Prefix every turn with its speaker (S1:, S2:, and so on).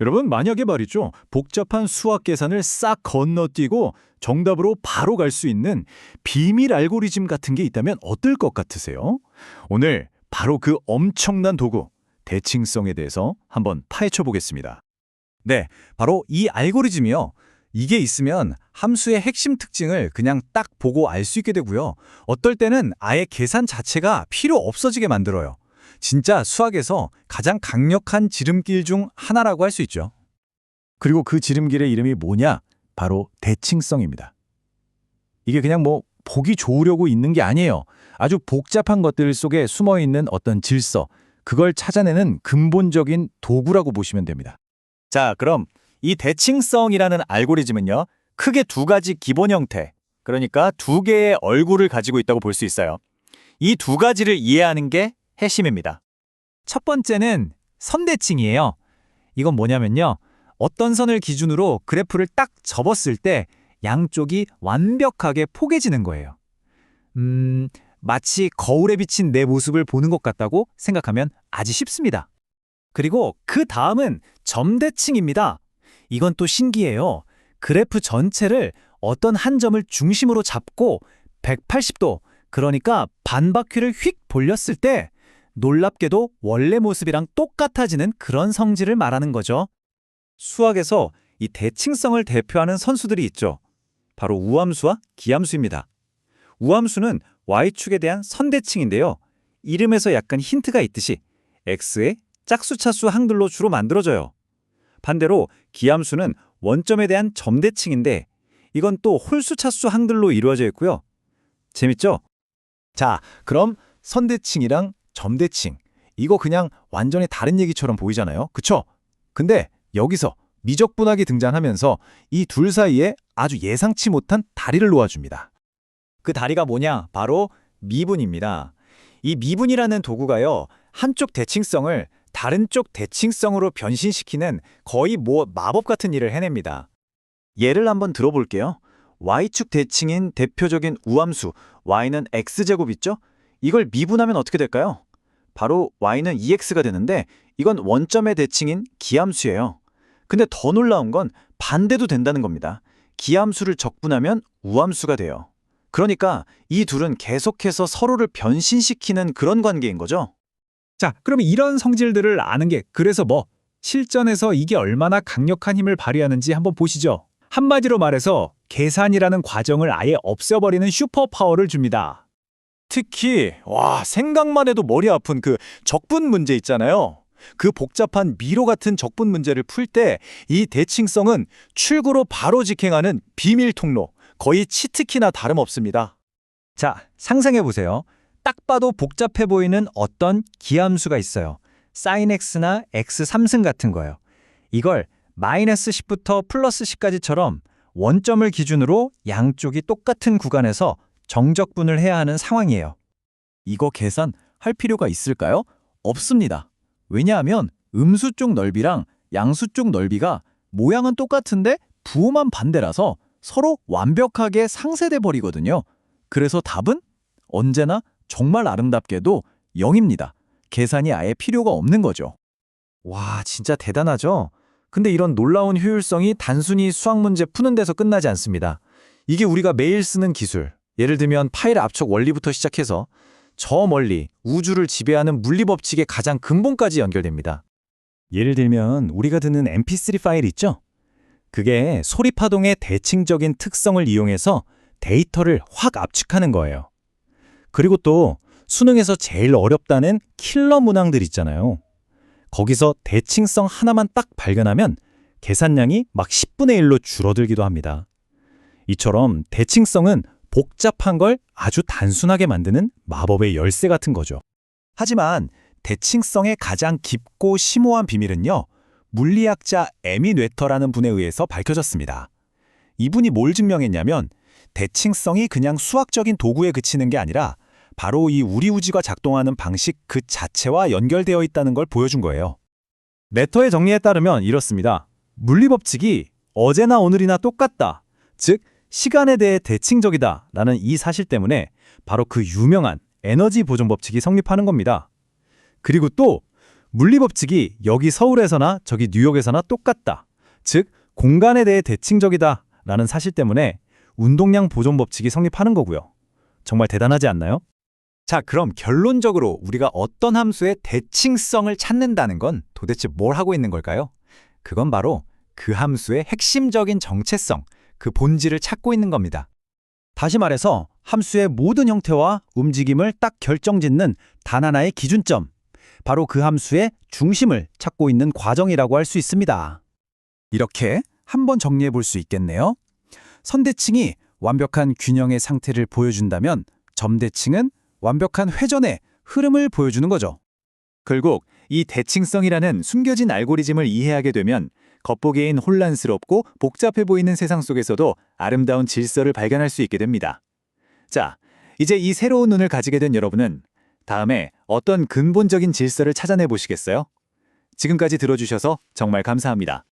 S1: 여러분, 만약에 말이죠. 복잡한 수학 계산을 싹 건너뛰고 정답으로 바로 갈 수 있는 비밀 알고리즘 같은 게 있다면 어떨 것 같으세요? 오늘 바로 그 엄청난 도구, 대칭성에 대해서 한번 파헤쳐 보겠습니다.
S2: 네, 바로 이 알고리즘이요. 이게 있으면 함수의 핵심 특징을 그냥 딱 보고 알 수 있게 되고요. 어떨 때는 아예 계산 자체가 필요 없어지게 만들어요. 진짜 수학에서 가장 강력한 지름길 중 하나라고 할 수 있죠.
S1: 그리고 그 지름길의 이름이 뭐냐? 바로 대칭성입니다. 이게 그냥 보기 좋으려고 있는 게 아니에요. 아주 복잡한 것들 속에 숨어 있는 어떤 질서, 그걸 찾아내는 근본적인 도구라고 보시면 됩니다.
S2: 자, 그럼 이 대칭성이라는 알고리즘은요. 크게 두 가지 기본 형태, 그러니까 두 개의 얼굴을 가지고 있다고 볼 수 있어요. 이 두 가지를 이해하는 게 핵심입니다. 첫 번째는 선대칭이에요. 이건 뭐냐면요. 어떤 선을 기준으로 그래프를 딱 접었을 때 양쪽이 완벽하게 포개지는 거예요. 마치 거울에 비친 내 모습을 보는 것 같다고 생각하면 아주 쉽습니다. 그리고 그 다음은 점대칭입니다. 이건 또 신기해요. 그래프 전체를 어떤 한 점을 중심으로 잡고 180도, 그러니까 반바퀴를 휙 돌렸을 때 놀랍게도 원래 모습이랑 똑같아지는 그런 성질을 말하는 거죠. 수학에서 이 대칭성을 대표하는 선수들이 있죠. 바로 우함수와 기함수입니다. 우함수는 y축에 대한 선대칭인데요. 이름에서 약간 힌트가 있듯이 x의 짝수차수 항들로 주로 만들어져요. 반대로 기함수는 원점에 대한 점대칭인데 이건 또 홀수차수 항들로 이루어져 있고요. 재밌죠?
S1: 자, 그럼 선대칭이랑 점대칭, 이거 그냥 완전히 다른 얘기처럼 보이잖아요. 그쵸? 근데 여기서 미적분학이 등장하면서 이 둘 사이에 아주 예상치 못한 다리를 놓아줍니다.
S2: 그 다리가 뭐냐? 바로 미분입니다. 이 미분이라는 도구가요. 한쪽 대칭성을 다른 쪽 대칭성으로 변신시키는 거의 마법 같은 일을 해냅니다. 예를 한번 들어볼게요. y축 대칭인 대표적인 우함수 y는 x제곱 있죠? 이걸 미분하면 어떻게 될까요? 바로 y는 2x가 되는데 이건 원점의 대칭인 기함수예요. 근데 더 놀라운 건 반대도 된다는 겁니다. 기함수를 적분하면 우함수가 돼요. 그러니까 이 둘은 계속해서 서로를 변신시키는 그런 관계인 거죠.
S3: 자, 그럼 이런 성질들을 아는 게 그래서 실전에서 이게 얼마나 강력한 힘을 발휘하는지 한번 보시죠. 한마디로 말해서 계산이라는 과정을 아예 없애버리는 슈퍼파워를 줍니다.
S2: 특히 생각만 해도 머리 아픈 그 적분 문제 있잖아요. 그 복잡한 미로 같은 적분 문제를 풀 때 이 대칭성은 출구로 바로 직행하는 비밀 통로, 거의 치트키나 다름없습니다. 자, 상상해보세요. 딱 봐도 복잡해 보이는 어떤 기함수가 있어요. sin x나 x 3승 같은 거예요. 이걸 마이너스 10부터 플러스 10까지처럼 원점을 기준으로 양쪽이 똑같은 구간에서 정적분을 해야 하는 상황이에요.
S1: 이거 계산할 필요가 있을까요? 없습니다. 왜냐하면 음수 쪽 넓이랑 양수 쪽 넓이가 모양은 똑같은데 부호만 반대라서 서로 완벽하게 상쇄돼 버리거든요. 그래서 답은 언제나 정말 아름답게도 0입니다. 계산이 아예 필요가 없는 거죠.
S2: 와, 진짜 대단하죠? 근데 이런 놀라운 효율성이 단순히 수학 문제 푸는 데서 끝나지 않습니다. 이게 우리가 매일 쓰는 기술, 예를 들면 파일 압축 원리부터 시작해서 저 멀리 우주를 지배하는 물리법칙의 가장 근본까지 연결됩니다.
S1: 예를 들면 우리가 듣는 mp3 파일 있죠?
S2: 그게 소리 파동의 대칭적인 특성을 이용해서 데이터를 확 압축하는 거예요. 그리고 또 수능에서 제일 어렵다는 킬러 문항들 있잖아요. 거기서 대칭성 하나만 딱 발견하면 계산량이 막 10분의 1로 줄어들기도 합니다. 이처럼 대칭성은 복잡한 걸 아주 단순하게 만드는 마법의 열쇠 같은 거죠. 하지만 대칭성의 가장 깊고 심오한 비밀은요, 물리학자 에미 뇌터라는 분에 의해서 밝혀졌습니다. 이분이 뭘 증명했냐면 대칭성이 그냥 수학적인 도구에 그치는 게 아니라 바로 이 우리 우주가 작동하는 방식 그 자체와 연결되어 있다는 걸 보여준 거예요. 뇌터의 정리에 따르면 이렇습니다. 물리법칙이 어제나 오늘이나 똑같다. 즉, 시간에 대해 대칭적이다 라는 이 사실 때문에 바로 그 유명한 에너지 보존 법칙이 성립하는 겁니다. 그리고 또 물리법칙이 여기 서울에서나 저기 뉴욕에서나 똑같다. 즉, 공간에 대해 대칭적이다 라는 사실 때문에 운동량 보존 법칙이 성립하는 거고요. 정말 대단하지 않나요?
S1: 자, 그럼 결론적으로 우리가 어떤 함수의 대칭성을 찾는다는 건 도대체 뭘 하고 있는 걸까요? 그건 바로 그 함수의 핵심적인 정체성, 그 본질을 찾고 있는 겁니다. 다시 말해서 함수의 모든 형태와 움직임을 딱 결정짓는 단 하나의 기준점, 바로 그 함수의 중심을 찾고 있는 과정이라고 할 수 있습니다. 이렇게 한번 정리해 볼 수 있겠네요. 선대칭이 완벽한 균형의 상태를 보여준다면 점대칭은 완벽한 회전의 흐름을 보여주는 거죠. 결국 이 대칭성이라는 숨겨진 알고리즘을 이해하게 되면 겉보기엔 혼란스럽고 복잡해 보이는 세상 속에서도 아름다운 질서를 발견할 수 있게 됩니다. 자, 이제 이 새로운 눈을 가지게 된 여러분은 다음에 어떤 근본적인 질서를 찾아내 보시겠어요? 지금까지 들어주셔서 정말 감사합니다.